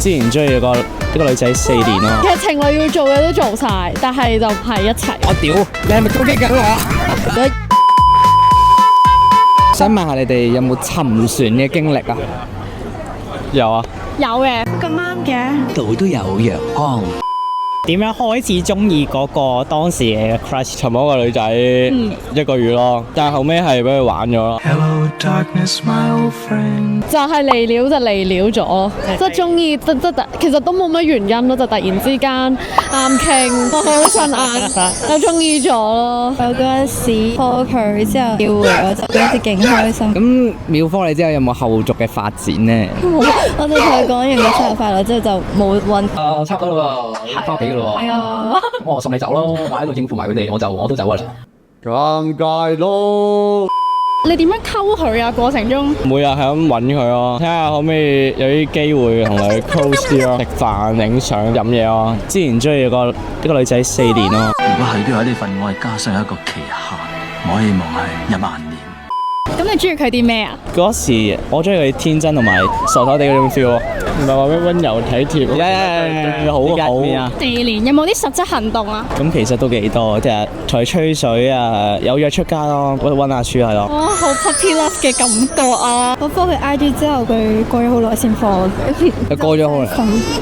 之前追咗一個女仔4年咯。其實情侶要做嘅都做晒，但係就唔係一齊。我屌，你係咪攻擊緊我？想問下你哋有冇沉船嘅經歷啊？有啊。有嘅。咁啱嘅。度都有陽光。點樣開始中意嗰個當時嘅 crush？尋嗰個女仔1個月咯，但係後尾係俾佢玩咗咯。Hello, darkness, my old friend. 就係嚟了就嚟了咗咯，即係中意，其實都冇乜原因咯，就突然之間啱傾，好順眼，就中意咗咯。我嗰陣時科佢之後叫回我就嗰陣時勁開心。咁秒科你之後有冇後續嘅發展呢？我就同佢講完個生日快樂之後就冇揾。差唔多啦喎，翻屋企噶咯喎。係啊。我送你走咯，我喺度應付埋佢哋，我都走噶啦。尷尬咯。你點樣溝佢啊？過程中每日係咁揾佢咯，睇下可唔可以有啲機會同佢 close 啲咯，食飯、影相、飲嘢咯。之前追咗一個女仔4年咯。如果係都要喺呢份愛加上一個期限，我希望係1萬年。咁你中意佢啲咩啊？嗰時我中意佢天真同埋傻傻地嗰種 feel 咯，唔係話咩溫柔體貼，好好。4年有冇啲實質行動啊？咁其實都幾多，即係同佢吹水啊，有約出街咯，溫下書係咯。哇，好 puppy love 嘅感覺啊！我 follow 佢 IG 之後，佢過咗好耐先 follow。佢過咗好耐，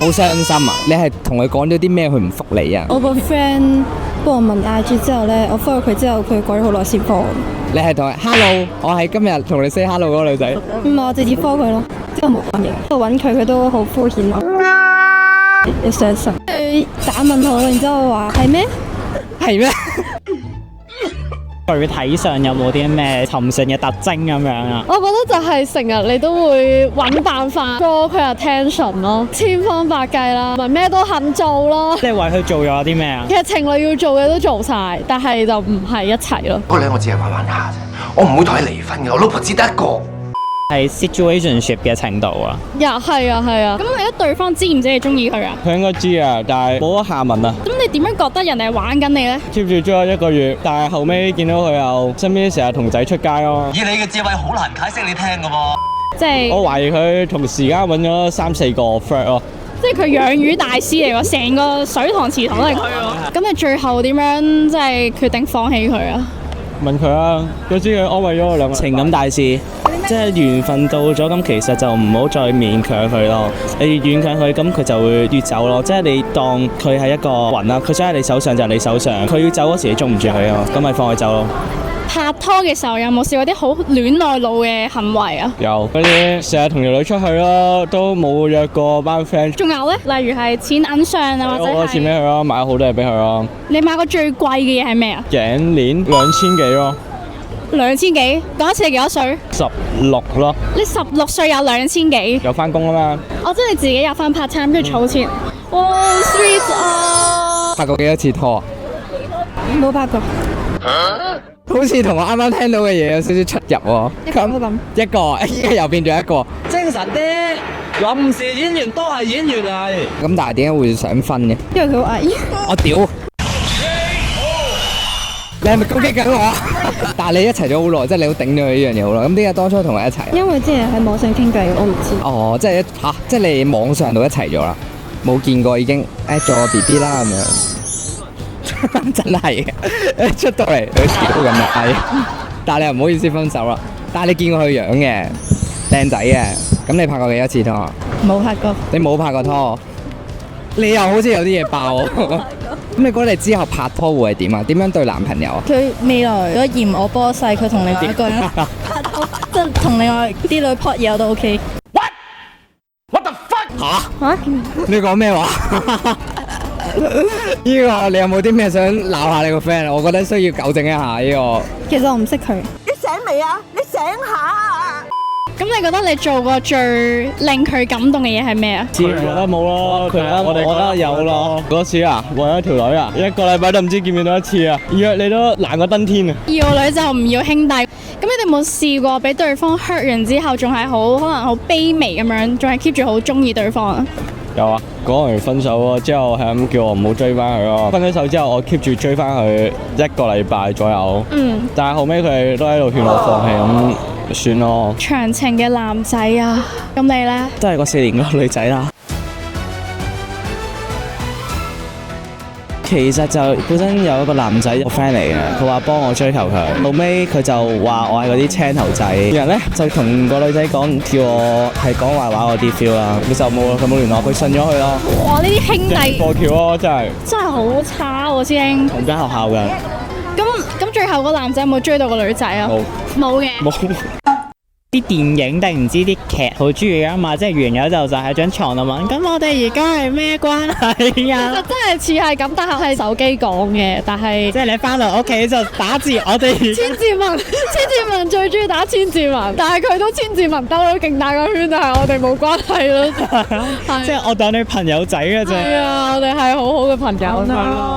好傷心啊！你係同佢講咗啲咩？佢唔覆你啊？我個 friend 幫我問 IG 之後咧，我 follow 佢之後，佢過咗好耐先 follow。你係同佢 hello， 我係今日同你 say hello 嗰個女仔。唔係，我直接 follow 佢咯，之後冇反應。我揾佢，佢都好敷衍我。你上神，佢打問號，然之後話係咩？係咩？具體上有冇啲咩沉船嘅特徵咁樣啊？我覺得就係成日你都會揾辦法 draw 佢 attention 咯，千方百計啦，咪咩都肯做咯。即係為佢做咗啲咩啊？其實情侶要做嘅都做晒，但係就唔係一齊咯。嗰兩我只係玩玩下啫，我唔會同佢離婚嘅，我老婆只得一個。係 situationship 嘅程度啊？呀，係啊，係啊。咁你覺得對方知唔知你中意佢啊？佢應該知啊，但係冇咗下文啊。咁你點樣覺得人哋玩緊你咧？keep 住追咗1個月，但係後尾見到佢又身邊成日同仔出街咯。以你嘅智慧，好難解釋你聽㗎喎。即係我懷疑佢同時間揾咗3-4個 friend 咯。即係佢養魚大師嚟喎，成個水塘池塘都係佢喎。咁你最後點樣即係決定放棄佢啊？問佢啊，總之佢安慰咗我2個情感大事，即係緣分到咗，咁其實就唔好再勉強佢咯。你越勉強佢，咁佢就會越走咯。即係你當佢係一個雲啦，佢想喺你手上就係你手上，佢要走嗰時你捉唔住佢啊，咁咪放佢走咯。拍拖嘅時候有冇試過啲好戀愛腦嘅行為啊？有嗰啲成日同條女出去咯，都冇約過班 friend。仲有咧，例如係錢銀上啊，或者我錢俾佢咯，買好多嘢俾佢咯。你買過最貴嘅嘢係咩啊？頸鏈2000幾咯。2000幾？嗰一次係幾多歲？16咯。你16歲有2000幾？有翻工啊嘛。我即係你自己有翻 part time 跟住儲錢。哇 sweet 啊！拍過幾多次拖啊？冇拍過。好似同我啱啱聽到嘅嘢有少少出入喎。咁一個，依家又變咗一個。精神啲，臨時演員都係演員嚟。咁但係點解會想分嘅？因為佢好矮。我屌！你係咪攻擊緊我？但係你一齊咗好耐，即係你都頂咗佢呢樣嘢好耐。咁點解當初同佢一齊？因為之前喺網上傾偈，我唔知。哦，即係即係你網上度一齊咗啦，冇見過已經 at 咗 BB 啦咁樣。真係嘅，出到嚟佢屌咁啊！但係你又唔好意思分手啦。但係你見過佢樣嘅，靚仔嘅。咁你拍過幾多次拖啊？冇拍過。你冇拍過拖？你又好似有啲嘢爆喎。咁你覺得你之後拍拖會係點啊？點樣對男朋友啊？佢未來如果嫌我波細，佢同另外一個人拍拖，即係同另外啲女撲嘢我都 OK。What the fuck？嚇？你講咩話？呢個你有冇啲咩想鬧下你個 friend 啊？我覺得需要糾正一下呢個。其實我唔識佢。你醒未啊？你醒下啊！咁你覺得你做過最令佢感動嘅嘢係咩啊？我覺得冇咯，我覺得有咯。嗰次啊，為咗條女啊，1個禮拜都唔知見唔見到一次啊，約你都難過登天啊！要女就唔要兄弟。咁你哋有冇試過俾對方 hurt 完之後，仲係好可能好卑微咁樣，仲係 keep 住好中意對方啊？有啊，講完分手喎，之後係咁叫我唔好追翻佢咯。分咗手之後，我 keep 住追翻佢1個禮拜左右。但係後尾佢哋都喺度勸我放棄咁，算咯。長情嘅男仔啊，咁你呢？都係個4年嗰個女仔啦。其實就本身有一個男仔個 friend 嚟嘅，佢話幫我追求佢，後尾佢就話我係嗰啲青頭仔，然後咧就同個女仔講叫我係講壞話嗰啲 feel 啦，佢就冇聯絡，佢信咗佢咯。哇！呢啲兄弟過橋咯，真係好差喎，師兄。同間學校㗎。咁最後個男仔有冇追到個女仔啊？冇嘅。冇。啲電影定唔知啲劇好中意噶嘛，即係完咗就喺張床度問，咁我哋而家係咩關係啊？真係似係咁，但係係手機講嘅，但係即係你翻到屋企就打字，我哋千字文最中意打千字文，但係佢都千字文兜咗勁大個圈，但係我哋冇關係咯。即係我當你朋友仔嘅啫。係啊，我哋係好好嘅朋友。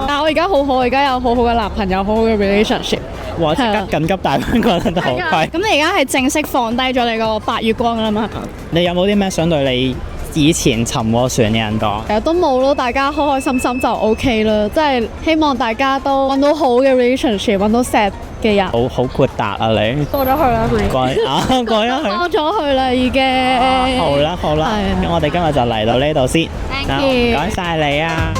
但係我而家好好，而家有好好嘅男朋友，好好嘅 relationship。哇！即刻緊急大翻個頭盔。咁你而家係正式放低咗你個白月光啦嘛？你有冇啲咩想對你以前沉過船嘅人講？其實都冇咯，大家開開心心就 OK 啦。即係希望大家都揾到好嘅 relationship，揾到錫嘅人。好豁達啊你！過咗去啦，過咗去。過咗去啦，已經。好啦，咁我哋今日就嚟到呢度先。Thank you。唔該晒你啊！